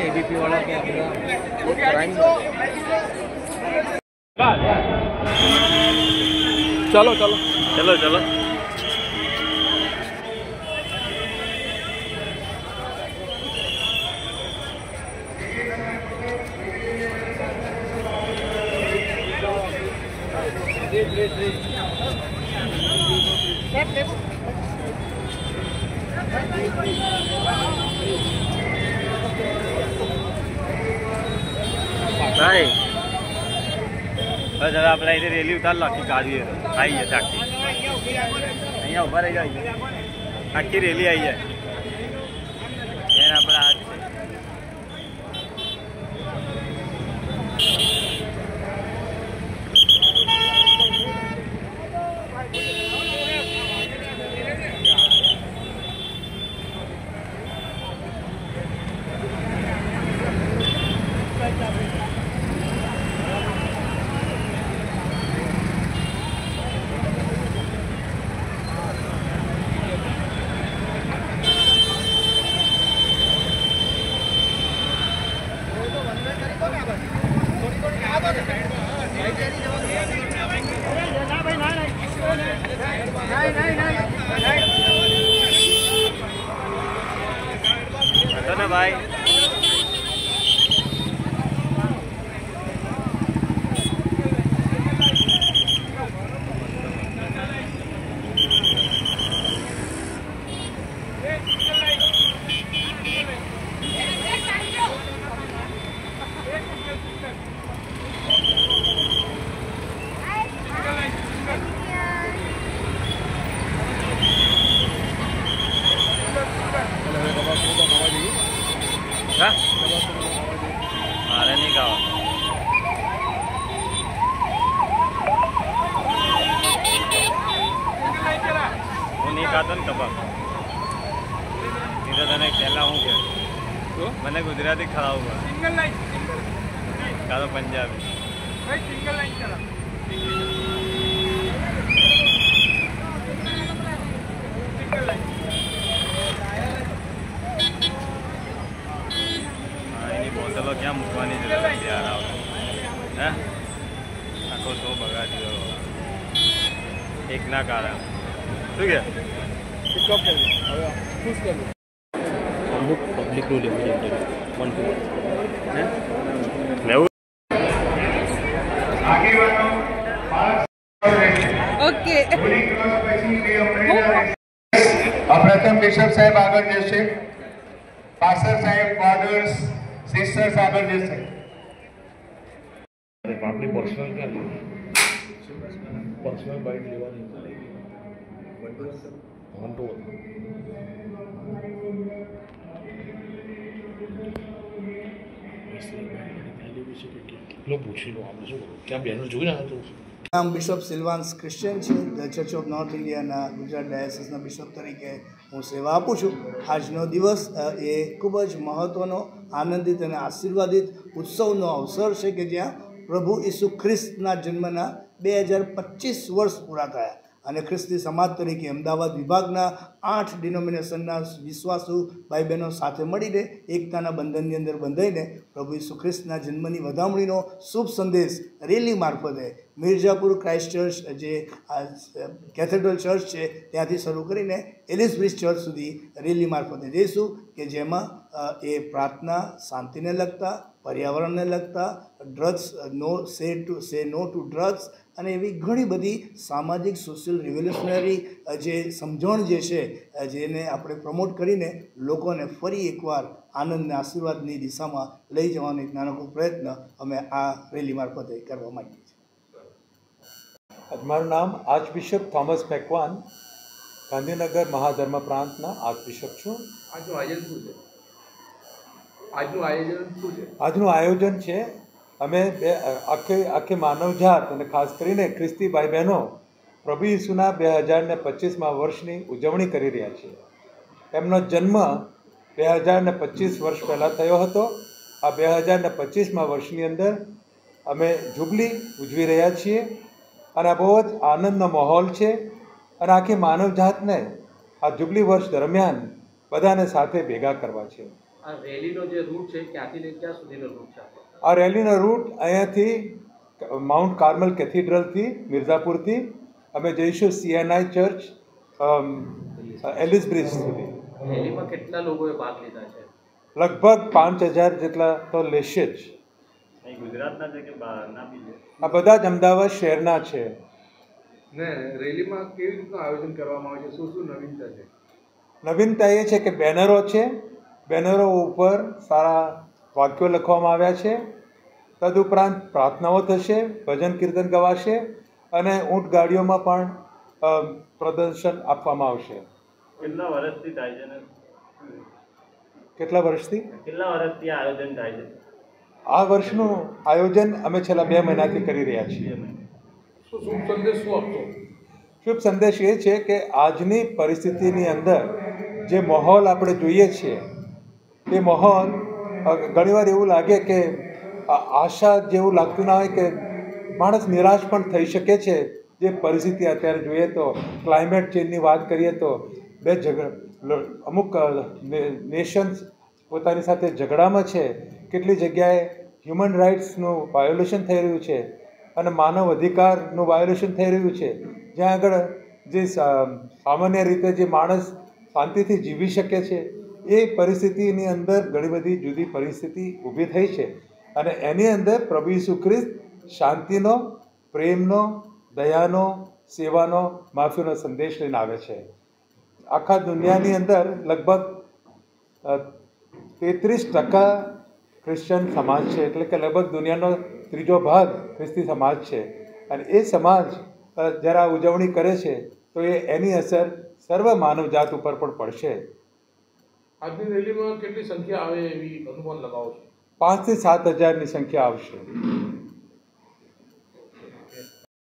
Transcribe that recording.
ABP वाला क्या चलो चलो चलो चलो भाई बस जरा अपना इधर रेली उतार लो आखी गाड़ी आई है आखी अँ उभा रही जाए आखी रेली आई है अपना हाथ ना भाई मारे नहीं कहा वो नहीं खाता ने कबाब इधर तने खेला हूँ क्या मैंने गुजराती खड़ा हुआ सिंगल लाइन का तो पंजाबी भाई सिंगल लाइन चला बोतलो क्या મૂકવાની જરૂર નથી યાર હે આખો શો બગાડી દીધો એક ના કારણ શું કે પિકઅપ કરી હવે ખુશ કરી અમુક પબ્લિક નું લેવું ઇન્ટરવ્યુ 1 to 1 હે લેવું આગેવાનો ઓકે પ્રથમ બિશપ સાહેબ આગળ જશે પાસર સાહેબ બોર્ડર્સ सिस्टर्स आगे जैसे अपनी पर्सनल बाइट लेवानी ऑन टू लो पूछी लो आपने जो क्या बहनों જોઈ રહ્યા છો નામ બિશપ સિલ્વાન્સ ક્રિશ્ચિયન છે ધ ચર્ચ ઓફ નોર્થ ઇન્ડિયાના ગુજરાત ડાયસિસના બિશપ તરીકે હું સેવા આપું છું. આજનો દિવસ એ ખૂબ જ મહત્ત્વનો, આનંદિત અને આશીર્વાદિત ઉત્સવનો અવસર છે કે જ્યાં પ્રભુ ઈસુ ખ્રિસ્તના જન્મના 2025 વર્ષ પૂરા થયા અને ખ્રિસ્તી સમાજ તરીકે અમદાવાદ વિભાગના 8 ડિનોમિનેશનના વિશ્વાસુ ભાઈ બહેનો સાથે મળીને એકતાના બંધનની અંદર બંધાઈને પ્રભુ ઈસુ ખ્રિસ્તના જન્મની વધામણીનો શુભ સંદેશ રેલી મારફતે મિર્ઝાપુર ક્રાઇસ્ટ ચર્ચ જે કેથેડ્રલ ચર્ચ છે ત્યાંથી શરૂ કરીને એલિસ બ્રિજ ચર્ચ સુધી રેલી મારફતે જઈશું કે જેમાં એ પ્રાર્થના, શાંતિને લગતા, પર્યાવરણને લગતા, ડ્રગ્સ સે નો ટુ ડ્રગ્સ અને એવી ઘણી બધી સામાજિક સોશિયલ રિવોલ્યુશનરી જે સમજણ જે છે જેને આપણે પ્રમોટ કરીને લોકોને ફરી એકવાર આનંદને આશીર્વાદની દિશામાં લઈ જવાનો એક નાનકડો પ્રયત્ન અમે આ રેલી મારફતે કરવા માંગીએ છીએ. મારું નામ archbishop Thomas Macwan, Gandhinagar મહાધર્મ પ્રાંતના આર્ચ બિશપ છું. આજનું આયોજન છે અમે આખી માનવજાત અને ખાસ કરીને ખ્રિસ્તી ભાઈ બહેનો પ્રભુ ઈસુના 2025મા વર્ષની ઉજવણી કરી રહ્યા છીએ. એમનો જન્મ 2025 વર્ષ પહેલાં થયો હતો. આ 2025મા વર્ષની અંદર અમે જુબલી ઉજવી રહ્યા છીએ અને આ બહુ જ આનંદનો માહોલ છે અને આખી માનવજાતને આ જુબલી વર્ષ દરમિયાન બધાને સાથે ભેગા કરવા છે. આ રેલીનો જે રૂટ છે ક્યાંથી લઈને ક્યાં સુધીનો રૂટ છે આપણો? આ રેલીનો રૂટ અહીંયાથી માઉન્ટ કાર્મલ કેથીડ્રલથી મિર્ઝાપુરથી અમે જઈશું CNI ચર્ચ એલિસ બ્રિજ સુધી. રેલીમાં કેટલા લોકોએ ભાગ લીધા છે? લગભગ 5000 જેટલા તો લેશે જ. અહીં ગુજરાતના છે કે બહારના બી છે? આ બધા જ અમદાવાદ શહેરના છે. ને રેલીમાં કેવી રીતનું આયોજન કરવામાં આવે છે? શું શું નવીનતા છે? નવીનતા એ છે કે બેનરો છે, બેનરો ઉપર સારા વાક્યો લખવામાં આવ્યા છે. તદુપરાંત પ્રાર્થનાઓ થશે, ભજન કીર્તન ગવાશે અને ઊંટ ગાડીઓમાં પણ પ્રદર્શન આપવામાં આવશે. કેટલા વર્ષથી થાય છે ને કેટલા વર્ષથી કેટલા વર્ષથી આયોજન થાય છે? આ વર્ષનું આયોજન અમે છેલ્લા 2 મહિનાથી કરી રહ્યા છીએ. શું શુભ સંદેશ શું આપશો? શુભ સંદેશ એ છે કે આજની પરિસ્થિતિની અંદર જે માહોલ આપણે જોઈએ છીએ તે માહોલ ઘણીવાર એવું લાગે કે આશા જેવું લાગતું ના હોય કે માણસ નિરાશ પણ થઈ શકે છે. જે પરિસ્થિતિ અત્યારે જોઈએ તો ક્લાઇમેટ ચેન્જની વાત કરીએ તો અમુક નેશન્સ પોતાની સાથે ઝઘડામાં છે. કેટલી જગ્યાએ હ્યુમન રાઇટ્સનું વાયોલેશન થઈ રહ્યું છે અને માનવ અધિકારનું વાયોલેશન થઈ રહ્યું છે. જ્યાં આગળ જે સામાન્ય રીતે જે માણસ શાંતિથી જીવી શકે છે એ પરિસ્થિતિની અંદર ઘણી બધી જુદી પરિસ્થિતિ ઊભી થઈ છે અને એની અંદર પ્રભુ ઈસુ ખ્રિસ્ત શાંતિનો, પ્રેમનો, દયાનો, સેવાનો, માફીનો સંદેશ લઈને આવે છે. આખા દુનિયાની અંદર લગભગ 33% ક્રિશ્ચન સમાજ છે, એટલે કે લગભગ દુનિયાનો 3જો ભાગ ખ્રિસ્તી સમાજ છે. અને એ સમાજ જ્યારે આ ઉજવણી કરે છે તો એની અસર સર્વ માનવજાત ઉપર પણ પડશે. આજની રેલીમાં કેટલી સંખ્યા આવે એવી અનુમાન લગાવો છો? 5 થી 7 હજારની સંખ્યા આવશે.